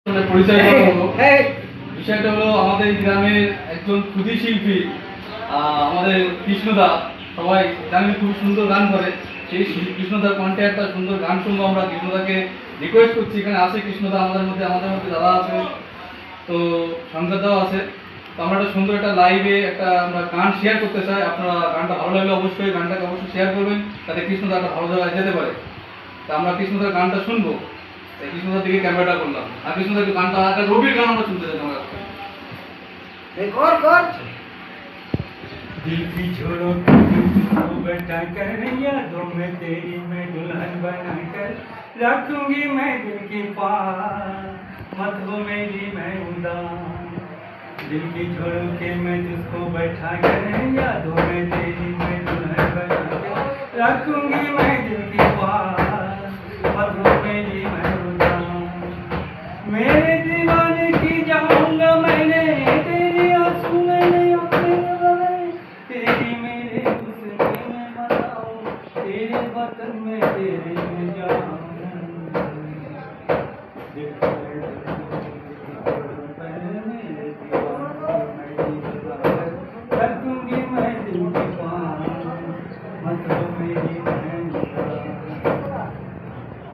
পরিচয় করা হলো। বিষয়টা হলো আমাদের গ্রামের একজন ক্ষুদি শিল্পী আমাদের কৃষ্ণদা। সবাই জানেন খুব সুন্দর গান করে। সেই কৃষ্ণদার কণ্ঠে একটা সুন্দর গান শুনবো। আমরা কৃষ্ণদাকে রিকোয়েস্ট করছি, এখানে আছে কৃষ্ণদা আমাদের মধ্যে দাদা আছে, তো শঙ্করদাও আছে। তো আমরা একটা সুন্দর একটা লাইভে একটা আমরা গান শেয়ার করতে চাই। আপনারা গানটা ভালো লাগলে অবশ্যই গানটাকে শেয়ার করবেন, যাতে কৃষ্ণদা একটা ভালো জায়গায় যেতে পারে। তা আমরা কৃষ্ণদার গানটা শুনবো। কৃষ্ণদার দিকে ক্যামেরাটা করলাম, আর কৃষ্ণদার গানটা একটা রবির গান আমরা শুনতে চাই। আমরা दिल की छोड़ो तुझको बैठा कर यादों में तेरी मैं दुल्हन बना कर रखूंगी मैं दिल की पास मत हो मेरी मैं उदास दिल की छोड़ो के मैं तुझको बैठा कर यादों में तेरी मैं दुल्हन बना कर रखूंगी मैं दिल की पास मत हो मेरी मैं उदास मेरे दीवाने की जाऊंगा मैंने